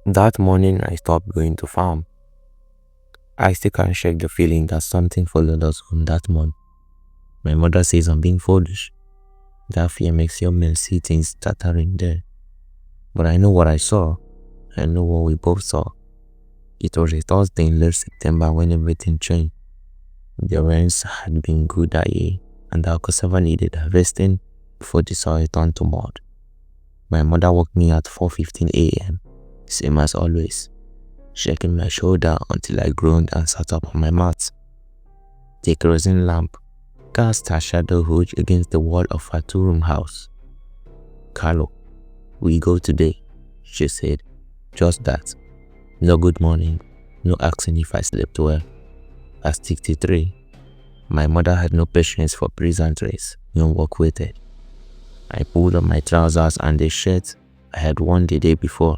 That morning, I stopped going to farm. I still can't shake the feeling that something followed us home that month. My mother says I'm being foolish. That fear makes your men see things stuttering there. But I know what I saw. I know what we both saw. It was a Thursday in late September when everything changed. The rains had been good that year, and our cassava needed harvesting before the soil turned to mud. My mother woke me at 4:15 a.m., same as always, shaking my shoulder until I groaned and sat up on my mat. The kerosene lamp cast her shadow huge against the wall of her two-room house. "Carlo, we go today," she said. Just that. No good morning, no asking if I slept well. At 63, my mother had no patience for pleasantries. No work waited. I pulled on my trousers and the shirt I had worn the day before.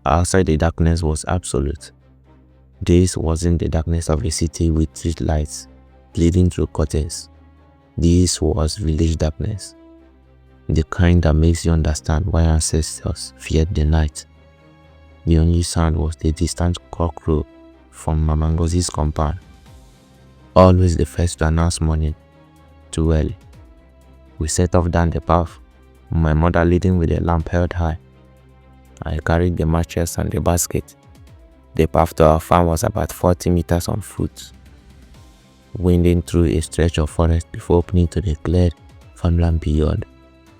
Outside, the darkness was absolute. This wasn't the darkness of a city with street lights bleeding through curtains. This was village darkness, the kind that makes you understand why ancestors feared the night. The only sound was the distant cock crow from Mama Ngozi's compound. Always the first to announce morning, too early. We set off down the path, my mother leading with a lamp held high. I carried the matches and the basket. The path to our farm was about 40 meters on foot, winding through a stretch of forest before opening to the cleared farmland beyond,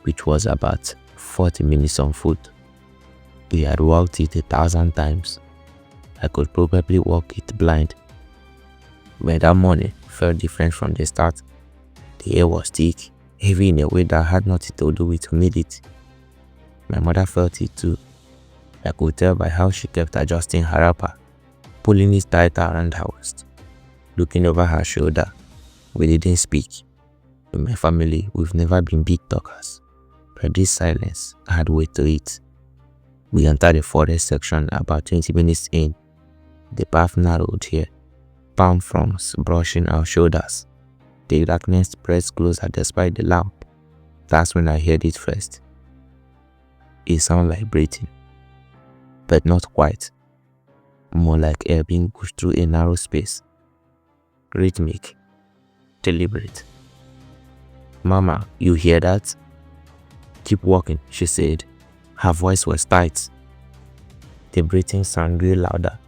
which was about 40 minutes on foot. We had walked it 1,000 times. I could probably walk it blind. But that morning felt different from the start. The air was thick, heavy in a way that had nothing to do with humidity. My mother felt it too. I could tell by how she kept adjusting her wrapper, pulling it tighter around her waist, looking over her shoulder. We didn't speak. In my family, we've never been big talkers, but this silence had weight to it. We entered the forest section about 20 minutes in. The path narrowed here, palm fronds brushing our shoulders. The darkness pressed closer despite the lamp. That's when I heard it first. It sounded like breathing, but not quite. More like air being pushed through a narrow space. Rhythmic, deliberate. "Mama, you hear that?" "Keep walking," she said. Her voice was tight. The breathing sound grew louder.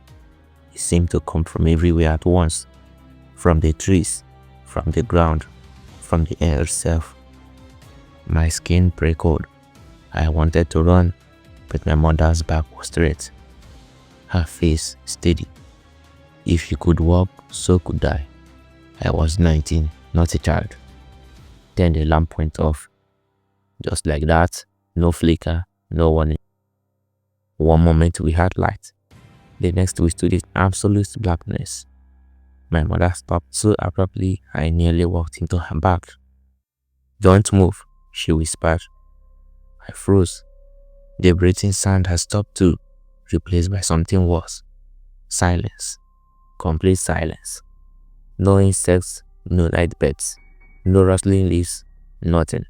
It seemed to come from everywhere at once. From the trees, from the ground, from the air itself. My skin prickled. I wanted to run, but my mother's back was straight. Her face steady. If she could walk, so could I. I was 19, not a child. Then the lamp went off. Just like that, no flicker, no warning. One moment we had light. The next we stood in absolute blackness. My mother stopped so abruptly I nearly walked into her back. "Don't move," she whispered. I froze. The breathing sound had stopped too, replaced by something worse. Silence. Complete silence. No insects, no night birds, no rustling leaves, nothing.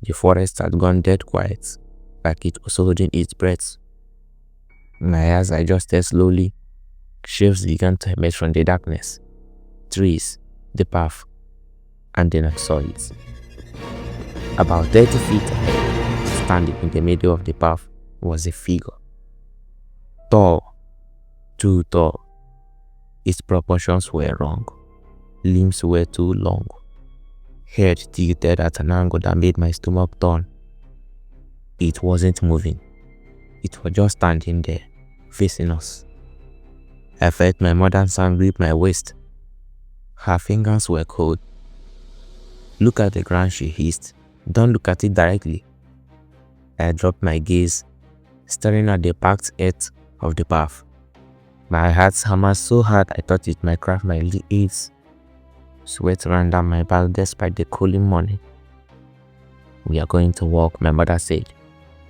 The forest had gone dead quiet, like it was holding its breath. My eyes adjusted slowly. Shapes began to emerge from the darkness. Trees, the path, and then I saw it. About 30 feet ahead, standing in the middle of the path, was a figure. Tall, too tall. Its proportions were wrong. Limbs were too long. Head tilted at an angle that made my stomach turn. It wasn't moving. It was just standing there, facing us. I felt my mother's hand grip my waist. Her fingers were cold. "Look at the ground," she hissed. "Don't look at it directly." I dropped my gaze, staring at the packed earth of the path. My heart hammered so hard I thought it might crack my legs. Sweat ran down my back despite the cooling morning. "We are going to walk," my mother said,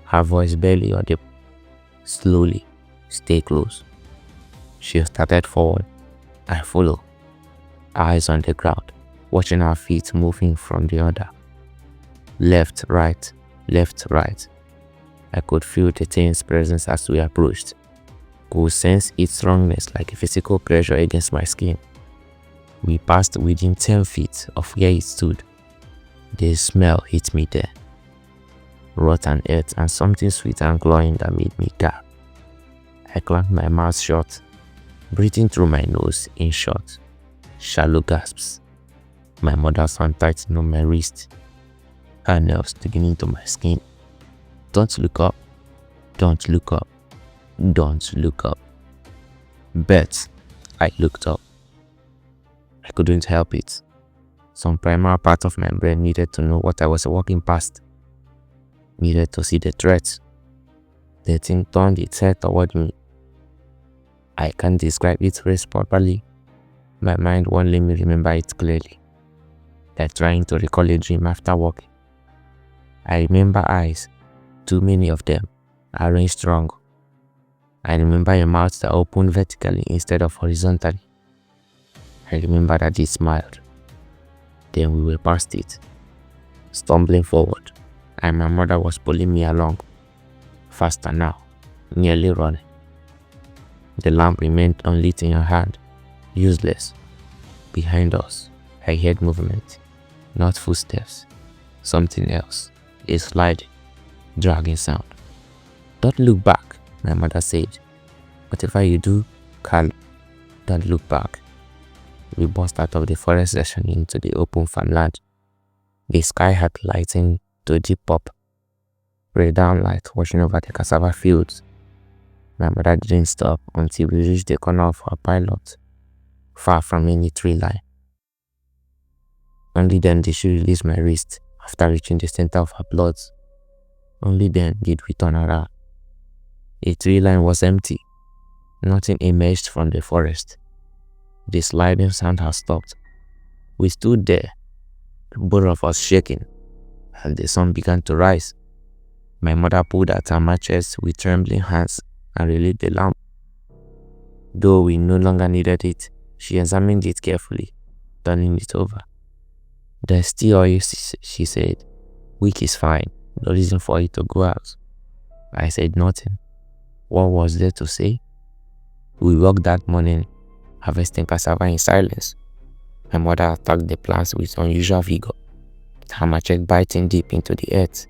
her voice barely audible. "Slowly, stay close." She started forward. I followed, eyes on the ground, watching our feet moving from the other. Left, right, left, right. I could feel the thing's presence as we approached. Could sense its strongness like a physical pressure against my skin. We passed within 10 feet of where it stood. The smell hit me there. Rotten earth and something sweet and glowing that made me gag. I clamped my mouth shut, breathing through my nose in short, shallow gasps. My mother's hand tightened on my wrist, her nerves digging into my skin. Don't look up. Don't look up. Don't look up. Bet I looked up. I couldn't help it. Some primal part of my brain needed to know what I was walking past. Needed to see the threat. The thing turned its head toward me. I can't describe its face properly. My mind won't let me remember it clearly. Like trying to recall a dream after walking. I remember eyes, too many of them, arranged wrong. I remember a mouth that opened vertically instead of horizontally. I remember that it smiled. Then we were past it, stumbling forward, and my mother was pulling me along, faster now, nearly running. The lamp remained unlit in her hand, useless. Behind us, I heard movement, not footsteps, something else, a sliding, dragging sound. Don't look back, my mother said. Whatever you do, Carl, don't look back. We burst out of the forest section into the open farmland. The sky had lightened to a deep pop, ray down light washing over the cassava fields. My mother didn't stop until we reached the corner of our pilot, far from any tree line. Only then did she release my wrist after reaching the center of her plots. Only then did we turn around. The tree line was empty. Nothing emerged from the forest. The sliding sound had stopped. We stood there, both of us shaking, as the sun began to rise. My mother pulled at her matches with trembling hands and relit the lamp. Though we no longer needed it, she examined it carefully, turning it over. There's still oil, she said. Wick is fine. No reason for it to go out. I said nothing. What was there to say? We walked that morning, harvesting cassava in silence. My mother attacked the plants with unusual vigor, her machete biting deep into the earth.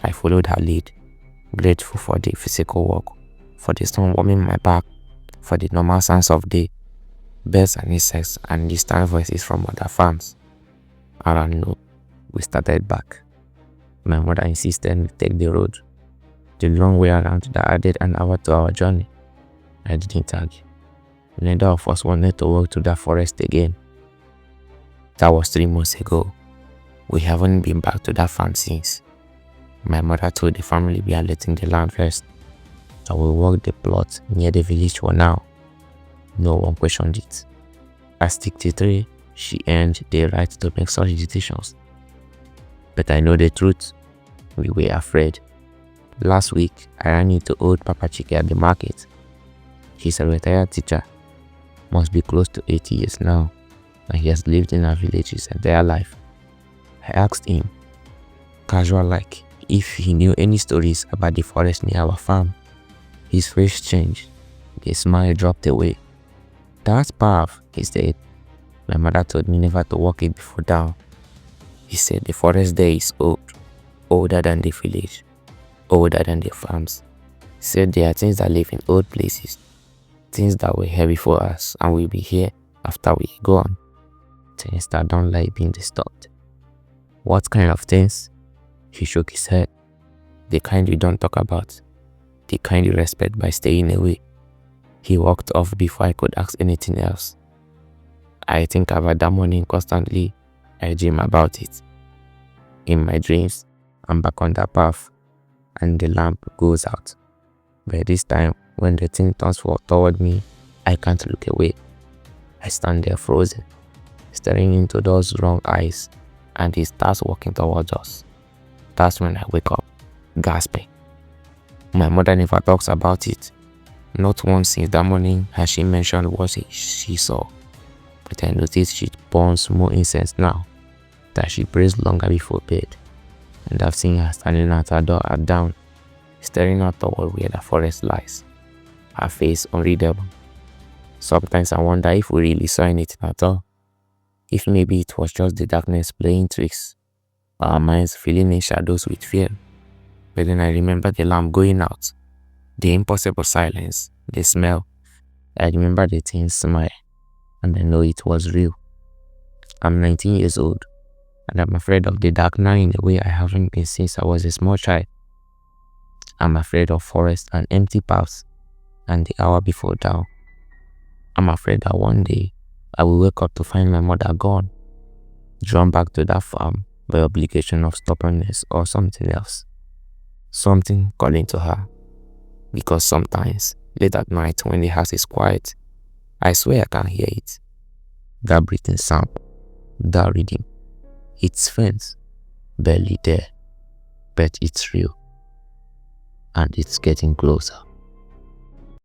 I followed her lead, grateful for the physical work, for the sun warming my back, for the normal sounds of day, birds and insects and distant voices from other farms. Around noon, we started back. My mother insisted we take the road, the long way around that added an hour to our journey. I didn't argue. Neither of us wanted to walk through that forest again. That was 3 months ago. We haven't been back to that farm since. My mother told the family we are letting the land rest. I will walk the plot near the village for now. No one questioned it. At 63, she earned the right to make such decisions. But I know the truth. We were afraid. Last week, I ran into old Papa Chike at the market. He's a retired teacher. Must be close to 80 years now, and he has lived in our village his entire life. I asked him, casual like, if he knew any stories about the forest near our farm. His face changed. The smile dropped away. That path, he said. My mother told me never to walk it before dawn. He said the forest there is old, older than the village, older than the farms. He said there are things that live in old places, things that were here before us and will be here after we are gone, things that don't like being disturbed. What kind of things? He shook his head. The kind we don't talk about, the kind you respect by staying away. He walked off before I could ask anything else. I think about that morning constantly. I dream about it. In my dreams, I'm back on that path, and the lamp goes out. But this time, when the thing turns toward me, I can't look away. I stand there frozen, staring into those wrong eyes, and he starts walking towards us. That's when I wake up, gasping. My mother never talks about it. Not once since that morning has she mentioned what she saw. But I noticed she burns more incense now, that she prays longer before bed, and I've seen her standing at her door at dawn, staring out toward where the forest lies, her face unreadable. Sometimes I wonder if we really saw anything at all, if maybe it was just the darkness playing tricks, our minds filling in shadows with fear. But then I remember the lamp going out, the impossible silence, the smell. I remember the thin smile, and I know it was real. I'm 19 years old, and I'm afraid of the dark now in a way I haven't been since I was a small child. I'm afraid of forests and empty paths, and the hour before dawn. I'm afraid that one day I will wake up to find my mother gone, drawn back to that farm by obligation of stubbornness or something else. Something calling to her. Because sometimes, late at night when the house is quiet, I swear I can hear it. That breathing sound, that rhythm. It's faint, barely there, but it's real. And it's getting closer.